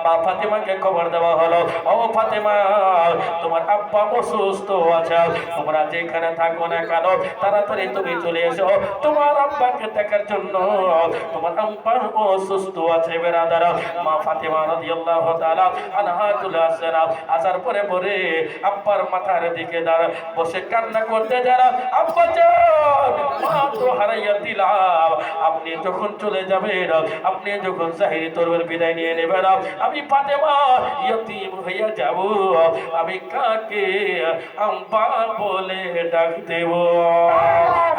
মা ফাতেমাকে খবর দেওয়া হলো, ও ফাতেমা, তোমার আব্বা অসুস্থ আছে, তোমরা যেখানে থাকো না কেন তাড়াতাড়ি তুমি চলে এসো তোমার আব্বাকে দেখার জন্য, তোমার আব্বা অসুস্থ আছে। বেরাদার, মা ফাতেমা রাদিয়াল্লাহু তাআলা আনহা চলে আসেন। আসার পরে পরে আব্বার মাথার দিকে দাঁড়া বসে কান্না করতে যারা, আব্বা যান, মা তো হারাইয়া দিলাম, আপনি যখন চলে যাবেন, আপনি যখন জাহিরি তরবের বিদায় নিয়ে নেবেন, আমি ফাতেমা ইয়তীম হইয়া যাব, আমি কাকে আম্মা বলে ডাক দেব?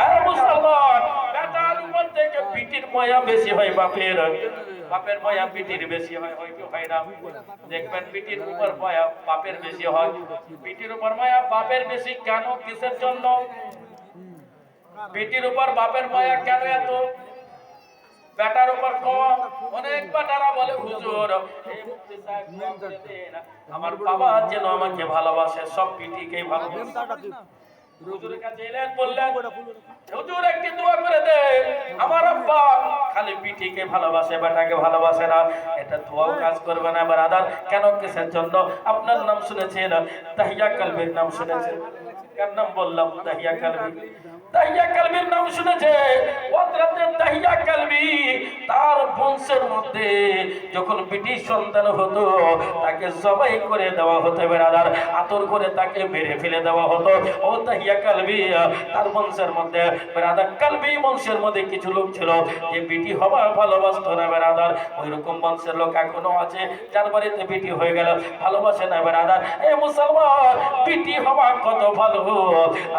আরে মুসলমান, বেটার উপর থেকে পিটির মায়া বেশি হয় বাপের, বাপের মায়া পিটির বেশি হয়, হয় কি হয় না? দেখবেন পিটির উপর মায়া বাপের বেশি হয়, পিটির উপর মায়া বাপের বেশি কেন, কিসের জন্য? পিটির উপর বাপের মায়া কেন এত, বেটার উপর কম? অনেক বেটারা বলে, হুজুর এই মুফতি সাহেব দোয়া করে দেন, আমার বাবা যেন আমাকে ভালোবাসে, সব পিটিকেই ভালোবাসে। হুজুরের কাছে এলেন, বললেন, হুজুর একটি দোয়া করে দেন, আমার আব্বা খালি পিটিকে ভালোবাসে, বেটাকে ভালোবাসে না। এটা দোয়াও কাজ করবে না ব্রাদার। কেন, কিসের জন্য? আপনার নাম শুনেছেন, তাহিয়া কালবির নাম শুনেছেন? কার নাম বললাম? তাহিয়া কালবি। তাহিয়া কালবির নাম শুনেছে? হযরত তাহিয়া কালবি, তার বংশের মধ্যে যখন ব্রিটিশ সন্তান হতো তাকে জবাই করে দেওয়া হতো ব্রাদার, আতর করে তাকে মেরে ফেলে দেওয়া হতো। ও তাহিয়া কালবি, তার বংশের মধ্যে ব্রাদার, কালবি বংশের মধ্যে কিছু লোক ছিল যে বিটি হওয়া ভালোবাসতো না ব্রাদার। ওই রকম বংশের লোক এখনো আছে, যার বাড়িতে বিটি হয়ে গেল ভালোবাসে না ব্রাদার। এ মুসলমান, বিটি হওয়া কত ভালো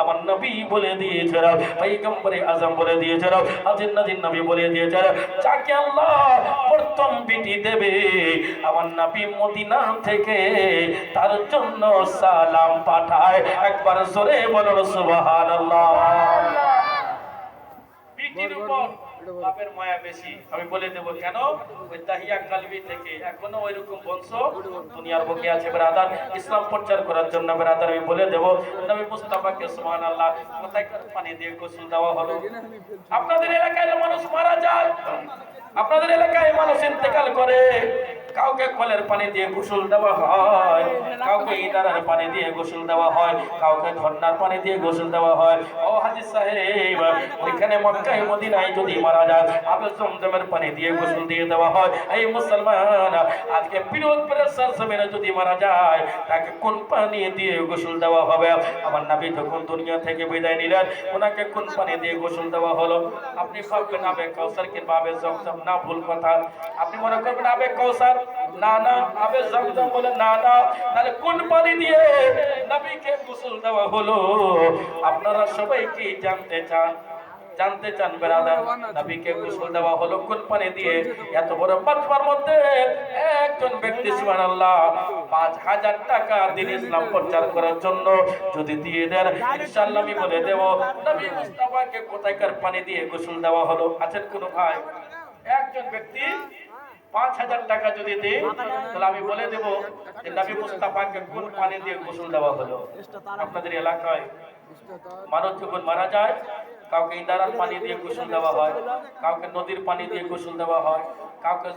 আমার নবী বলে দিয়েছে, পয়গম্বরে আজম বলে দিয়েছে, হাজির নাজির নবী বলে দিয়েছে, যাকে আল্লাহ প্রথম বিটি দেবে আমার নবী মদিনা থেকে তার জন্য সালাম পাঠায়। একবার জোরে বলুন সুবহানাল্লাহ। বিটির উপর বাপের মায়া বেশি, আমি বলে দেব কেন। ওই তাহিয়া কালবি থেকে এখনো ওই রকম বংশ দুনিয়ার বুকে আছে ব্রাদার, ইসলাম প্রচার করার জন্য ব্রাদার। আমি বলে দেব, নবী মুস্তাফাকে সুবহানাল্লাহ কোথায় পানি দিয়ে গোসল দেওয়া হলো? আপনাদের এলাকায় মানুষ মারা যায়, আপনাদের এলাকায় মানুষ ইন্তেকাল করে, কাউকে কলের পানি দিয়ে গোসল দেওয়া হয়, কাউকে ইনারের পানি দিয়ে গোসল দেওয়া হয়, কাউকে ঝর্ণার পানি দিয়ে গোসল দেওয়া হয়। ও হাজী সাহেব, ওইখানে মক্কায় মদিনায় যদি মারা যায় আবে জমজমের পানি দিয়ে গোসল দিয়ে দেওয়া হয়। এই মুসলমান, আজকে পিরোজপুরের সরজমিনে যদি মারা যায় তাকে কোন পানি দিয়ে গোসল দেওয়া হবে? আমার নবী যখন দুনিয়া থেকে বিদায় নিলেন ওনাকে কোন পানি দিয়ে গোসল দেওয়া হলো? আপনি ভাববেন আবে কাউসার কিংবা আবে জমজম, না, ভুল কথা। আপনি মনে করবেন আবে কাউসার, না না, আবে জমজম বলে না না, তাহলে কোন পানি দিয়ে নবীকে গোসল দেওয়া হলো? আপনারা সবাই কি জানতে চান? জানতে চান ব্রাদার, নবীকে গোসল দেওয়া হলো কোন পানি দিয়ে? এত বড় পাথর মধ্যে একজন ব্যক্তি সুবহানাল্লাহ ৫,০০০ টাকা দিন ইসলাম প্রচার করার জন্য যদি দিয়ে দেন, ইনশাআল্লাহ আমি বলে দেব নবী মুস্তাফাকে কোথায়কার পানি দিয়ে গোসল দেওয়া হলো। আছেন কোন ভাই? একজন ব্যক্তি ৫,০০০ টাকা যদি দেয় তাহলে আমি বলে দেব যে নবী মুস্তাফাকে কোন পানি দিয়ে গোসল দেওয়া হলো। আপনাদের এলাকায় মানুষ যখন মারা যায় কাউকে ইদারার পানি দিয়ে গোসল দেওয়া হয়, কাউকে নদীর পানি দিয়ে গোসল দেওয়া হয়, কাউকে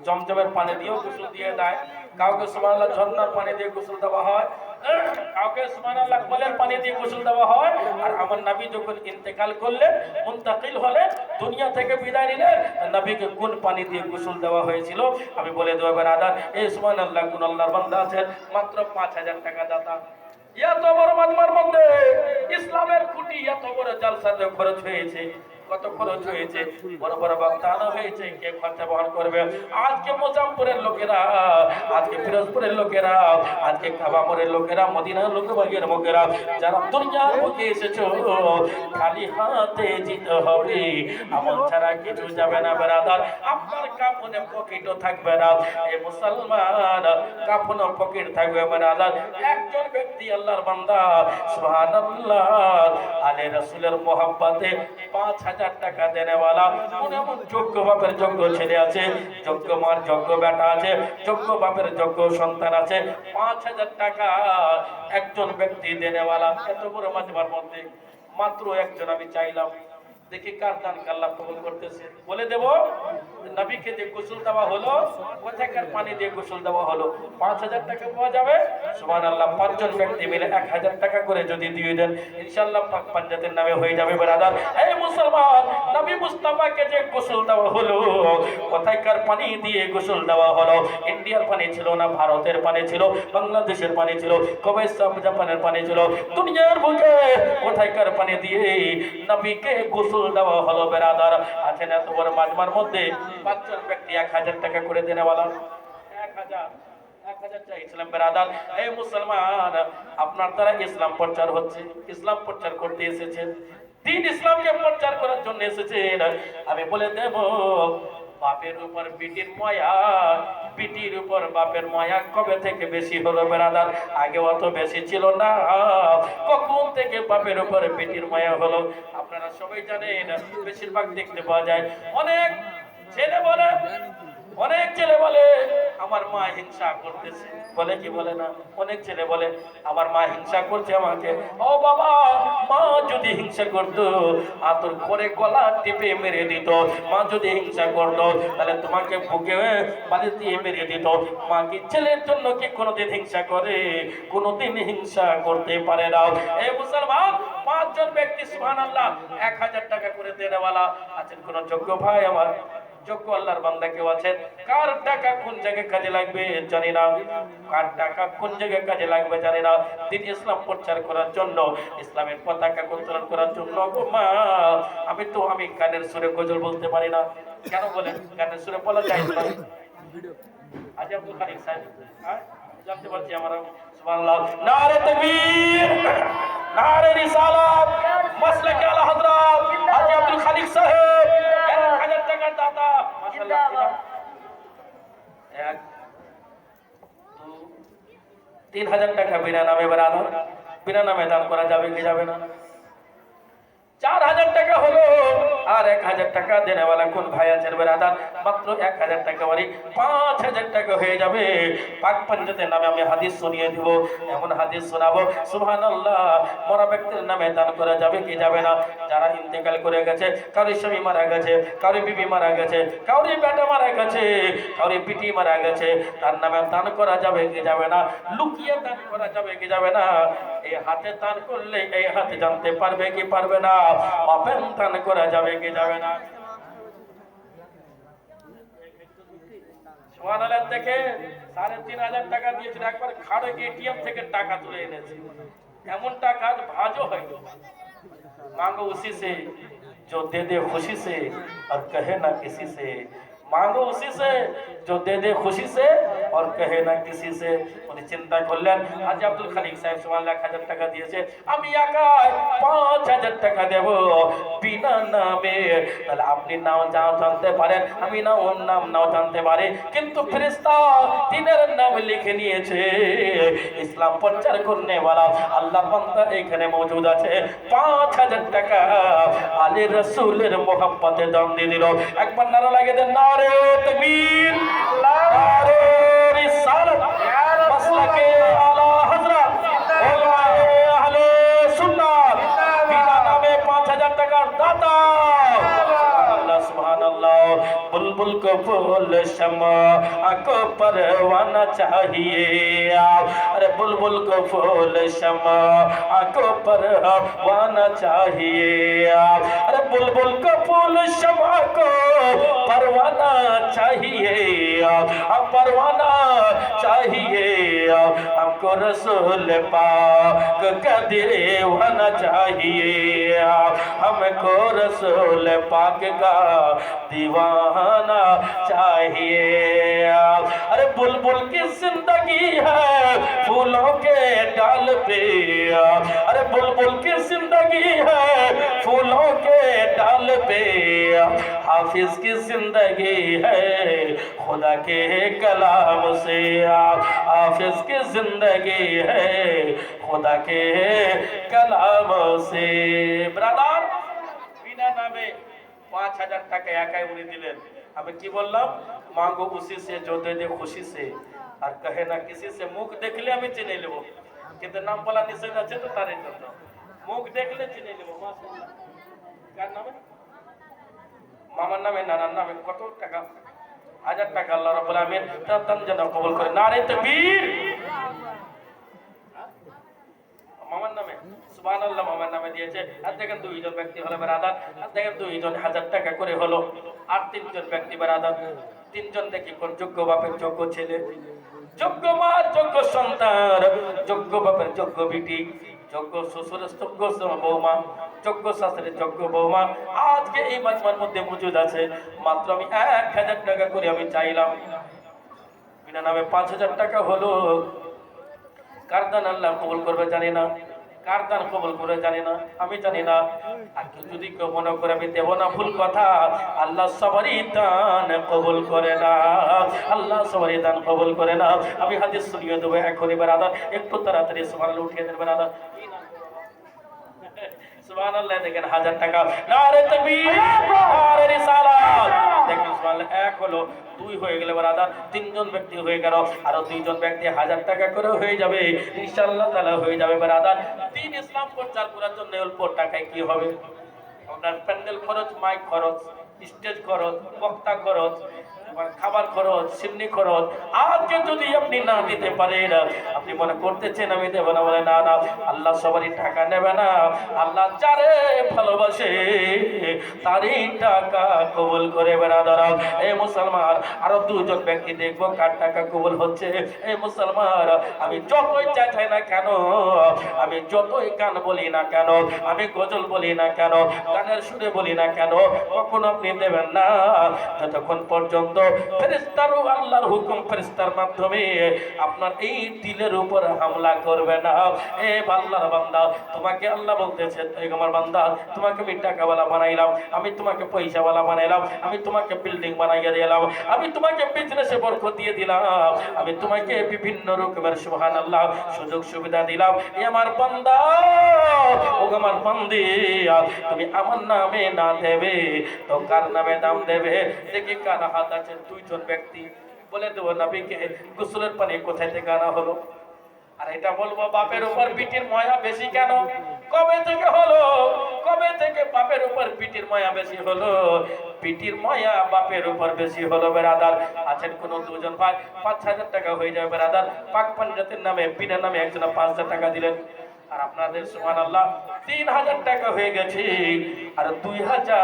জমজমের পানি দিয়েও গোসল দিয়ে দেয়, কাউকে সুবহানাল্লাহ ঝর্ণার পানি দিয়ে গোসল দেওয়া হয়, কাউকে সুবহানাল্লাহ কলের পানি দিয়ে গোসল দেওয়া হয়। আর আমার নবী যখন ইন্তেকাল করলেন, মুনতাকিল হলেন, দুনিয়া থেকে বিদায় নিলেন, নবীকে কোন পানি দিয়ে গোসল দেওয়া হয়েছিল? আমি বলে দেব ব্রাদার, এই সুবহানাল্লাহ কোন আল্লাহর বান্দা আছেন মাত্র ৫,০০০ টাকা দাতা। এত বড় মাতমার মধ্যে ইসলামের খুঁটি, এত বড় জালসাতে খরচ হয়েছে, কত খরচ হয়েছে, বড় বড় বক্তা আনা হয়েছে, কে খরচা বহন করবে? আজকে মোজাম্পুরের লোকেরা, আজকে ফিরোজপুরের লোকেরা, আজকে কাবামরের লোকেরা, মদিনার লোকবাগের লোকেরা, যারা দুনিয়ার বুকে এসেছো খালি হাতে যেতে হবে, আমল ছাড়া কিছু যাবে না ব্রাদার। আপনার কাফনে পকেটও থাকবে না। এই মুসলমান, কাফনে পকেট থাকবে ব্রাদার। একজন ব্যক্তি আল্লাহর বান্দা সুবহানাল্লাহ আলে রাসূলের মোহাব্বতে ৫,০০০ টাকা দেনেওয়ালা, এমন যোগ্য বাপের যোগ্য ছেলে আছে, যোগ্য মার যোগ্য বেটা আছে, যোগ্য বাপের যোগ্য সন্তান আছে, ৫,০০০ টাকা একজন ব্যক্তি দেনেওয়ালা। এত বড় মাজমার মধ্যে মাত্র একজন আমি চাইলাম দেখি কার দান আল্লাহ কবুল করতেছে। বলে দেব নবীকে যে গোসল দেওয়া হলো, কোথাকার পানি দিয়ে গোসল দেওয়া হলো, 5000 টাকা পাওয়া যাবে। সুবহানাল্লাহ, 5 জন ব্যক্তি মিলে 1000 টাকা করে যদি দিয়ে দেন, ইনশাআল্লাহ পাক পাঞ্জাতের নামে হয়ে যাবে। ব্রাদার, এই মুসলমান, নবী মুস্তাফাকে যে গোসল দেওয়া হলো, কোথাকার পানি দিয়ে গোসল দেওয়া হলো? ইন্ডিয়ার পানি ছিল না, ভারতের পানি ছিল, বাংলাদেশের পানি ছিল, কুয়েত, জাপানের পানি ছিল, দুনিয়ার বুকে কোথাকার পানি দিয়ে নবীকে গোসল দেওয়া হলো? বেরাদার, আছেন এত বড় মাজমার মধ্যে 5 জন ব্যক্তি 1000 টাকা করে দেনেওয়ালা। 1000 চাইছিলাম। বেরাদার, এই মুসলমান, আপনার দ্বারা ইসলাম প্রচার হচ্ছে, ইসলাম প্রচার করতে এসেছেন, দিন ইসলামকে প্রচার করার জন্য এসেছেন। আমি বলে দেব, বাপের উপর বিটির মায়া, বিটির উপর বাপের মায়া কবে থেকে বেশি হলো? বেরাদার, আগে অত বেশি ছিল না। কখন থেকে বাপের উপর বিটির মায়া হলো? আপনারা সবাই জানেন, বেশিরভাগ দেখতে পাওয়া যায় অনেক ছেলে বলে, অনেক ছেলে বলে আমার মা হিংসা করতেছে, বলে কি বলে না? অনেক ছেলে বলে আমার মা হিংসা করছে আমাকে। ও বাবা, মা যদি হিংসা করতো আতর করে গলা টিপে মেরে দিত। মা যদি হিংসা করতো তাহলে তোমাকে বুকে বাড়ি দিয়ে মেরে দিত। মা কি ছেলের জন্য কি কোনোদিন হিংসা করে? কোনোদিন হিংসা করতে পারে না। এই মুসলমান, 5 জন ব্যক্তি সুবহানাল্লাহ 1000 টাকা করে দেনেওয়ালা আছেন। কোন যোগ্য ভাই আমার, যোগ্য আল্লাহর বান্দা কেউ আছেন? কার টাকা কোন জায়গায় কাজে লাগবে জানি না, কার টাকা কোন জায়গায় কাজে লাগবে জানি না। দিন ইসলাম প্রচার করার জন্য, ইসলামের পতাকা উত্তোলন করার জন্য। মা, আমি গানের সুরে গজল বলতে পারি না। কেন বলেন? গানের সুরে বলা যায় না। আজ আব্দুল খালিক সাহেব, হ্যাঁ জানতে পারছি আমরা। সুবহানাল্লাহ, নারে তাকবীর, নারে রিসালাত, মাসলাকে আলা হযরত হাজী আব্দুল খালিক সাহেব 1000 টাকার দাতা। মাশাআল্লাহ, 1 2 3000 টাকা বিনা নামে বেরানো, বিনা নামে দান করা যাবে কি যাবে না? 4000 টাকা হলো। আর 1000 টাকা দেনেওয়ালা কোন ভাই আছেন? বেরাদার, মাত্র 1000 টাকা বাড়ি 5000 টাকা হয়ে যাবে। পাক পাঞ্জাতের নামে আমি হাদিস শুনিয়ে দিব, এমন হাদিস শোনাবো, সুবহানাল্লাহ। মরা ব্যক্তির নামে দান করা যাবে কি যাবে না? যারা ইন্তেকাল করে গেছে, কারোর স্বামী মারা গেছে, কারোর বিবি মারা গেছে, কারোর বেটা মারা গেছে, কারোর পিটি মারা গেছে, তার নামে দান করা যাবে কি যাবে না? লুকিয়ে দান করা যাবে কি যাবে না? এই হাতে দান করলে এই হাতে জানতে পারবে কি পারবে না? ওপেন দান করা যাবে কি যাবে না? সুবহানাল্লাহ, থেকে 3500 টাকা দিয়েছিল, একবার খাড়ে এটিএম থেকে টাকা তুলে এনেছে। এমন টাকা ভাজও হয়। मांगो उसी से जो दे दे खुशी से और कहे ना किसी से। मांगो उसी से जो दे दे खुशी से और कहे ना किसी से। उन्हें चिंता করলেন, হাজী আব্দুল খালিক সাহেব সুবহানাল্লাহ 1000 টাকা দিয়েছে। আমি একাই 5000 টাকা দেব বিনা নামে। তাহলে আপনি নাও যাও জানতে পারেন, আমি না ওর নাম নাও জানতে পারি, কিন্তু ফেরেশতা তিনের নাম লিখে নিয়েছে। ইসলাম প্রচার করনে वाला আল্লাহ বান্দা এখানে মौजूद আছে। 5000 টাকা আলী রাসূলের মোহাব্বতে দাম দিয়ে দিল। একবার নারা লাগিয়ে দেন, নারে তাকবীর, নারে রিসালাত, মাসলাকে আলা হযরত ওলামায়ে আহলে সুন্নাত, বিনা নামে 5000 টাকার দাতা। সুবহানাল্লাহ, बुलबुल को फूल शमा को परवाना चाहिए। अरे बुलबुल को फूल शमा को परवाना चाहिए। अरे बुलबुल को फूल शमा को परवाना चाहिए, परवाना चाहिए। हमको रसूल पाक का दीवाना चाहिए, हमको रसूल पाक का दीवाना चाहिए। अरे बुलबुल की जिंदगी है फूलों के डाल पे। अरे बुलबुल की जिंदगी है फूलों के डाल पे। हाफिज की जिंदगी है खुदा के कलाम से। हाफिज की जिंदगी है खुदा के कलाम से। ब्रदर, बिना नामे 5000 টাকা একাই উনি দিলেন। আমি কি বললাম? মাঙ্গো উসি সে जो दे दे खुशी से আর कहे ना किसी से। মুখ দেখলে আমি চিনে নেব, কিন্তু নাম বলা নিষেধ আছে তো তার জন্য। মুখ দেখলে চিনে নেব। মাশাআল্লাহ, কার নামে? মামার নামে নানার নামে কত টাকা, 1000 টাকা আল্লাহ রাব্বুল আলামিন তার যেন কবুল করে। নারে তাকবীর। মামার নামে সুবহানাল্লাহ, মামার নামে দিয়েছে। আর দেখেন দুইজন ব্যক্তি হলো ব্রাদার, আর দেখেন দুইজন 1000 টাকা করে হলো। আর তিনজন ব্যক্তি ব্রাদার, তিনজন দেখি কোন যোগ্য বাপের যোগ্য ছেলে, যোগ্য মার যোগ্য সন্তান, যোগ্য বাপের যোগ্য বিটি, যোগ্য শ্বশুরের যোগ্য বৌমা, যোগ্য শাশুড়ির যোগ্য বৌমা আজকে এই মাজমার মধ্যে মজুদ আছে। মাত্র আমি 1000 টাকা করে আমি চাইলাম, বিনা নামে 5000 টাকা হলো। কার দান আল্লাহ কবুল করবে জানি না, কার দান কবুল করে জানি না, আমি জানি না। আর যদি কেউ মনে করে আমি দেব না, ভুল কথা। আল্লাহ সবারই দান কবুল করে না, আল্লাহ সবারই দান কবুল করে না। আমি হাদিস শুনিয়ে দেবো এখনই ব্রাদার, একটু তাড়াতাড়ি সুবহানাল্লাহ উঠিয়ে দেন ব্রাদার। সুবহানাল্লাহ, দেখেন 1000 টাকা। নারে তাকবীর, নারে রিসালাত। দেখেন সুবহানাল্লাহ, এক হলো, দুই হয়ে গেলে ব্রাদার, তিনজন ব্যক্তি হয়ে গেল, আরো দুইজন ব্যক্তি 1000 টাকা করে হয়ে যাবে ইনশাআল্লাহ তাআলা হয়ে যাবে ব্রাদার। দ্বীন ইসলাম প্রচার করার জন্য অল্প টাকায় কি হবে? আপনার প্যান্ডেল খরচ, মাইক খরচ, স্টেজ খরচ, বক্তা খরচ, খাবার খরচ, সিমনি খরচ, আজকে যদি আপনি না দিতে পারেন, আপনি মনে করতেছেন আমি দেব না, বলে না না, আল্লাহ সবারই টাকা নেবে না। আল্লাহ যারে ভালোবাসে তারই টাকা কবুল করে বেড়াদার। এই মুসলমান, আরো দুজন ব্যক্তি দেখবো কার টাকা কবুল হচ্ছে। এই মুসলমান, আমি যতই চাই না কেন, আমি যতই গান বলি না কেন, আমি গজল বলি না কেন, গানের সুরে বলি না কেন, কখনো আপনি দেবেন না যতক্ষণ পর্যন্ত ফেরেশতার আল্লাহর হুকুম, ফেরেশতার মাধ্যমে আপনার এই দিলের উপর হামলা করবে না। এ আল্লাহর বান্দা, তোমাকে আল্লাহ বলতেছে, আমার বান্দা, তোমাকে আমি টাকাওয়ালা বানাইলাম, আমি তোমাকে পয়সাওয়ালা বানাইলাম, আমি তোমাকে বিল্ডিং বানাইয়া দিলাম, আমি তোমাকে বিজনেসে বরকত দিয়ে দিলাম, আমি তোমাকে বিভিন্ন রকমের সুবহানাল্লাহ সুযোগ সুবিধা দিলাম। এ আমার বান্দা, ও আমার বান্দি, তুমি আমার নামে না দেবে তো কার নামে দাম দেবে? দেখি কার হাত আছে। দুইজন ব্যক্তি বলে দেবো নবীকে গোসলের পানি কোথায় থেকে আনা হলো? আর এটা বলবো বাপের উপর পিটির মায়া বেশি কেন? কবে থেকে হলো? কবে থেকে বাপের উপর পিটির মায়া বেশি হলো? পিটির মায়া বাপের উপর বেশি হলো বেরাদার। আছেন কোন দুজন ভাই, 5000 টাকা হয়ে যাবে বেরাদার। পাক পাঞ্জাতের নামে, বিনা নামে একজন 5000 টাকা দিলেন, আর আপনাদের সুবহানাল্লাহ 3000 টাকা হয়ে গেছে, আর 2000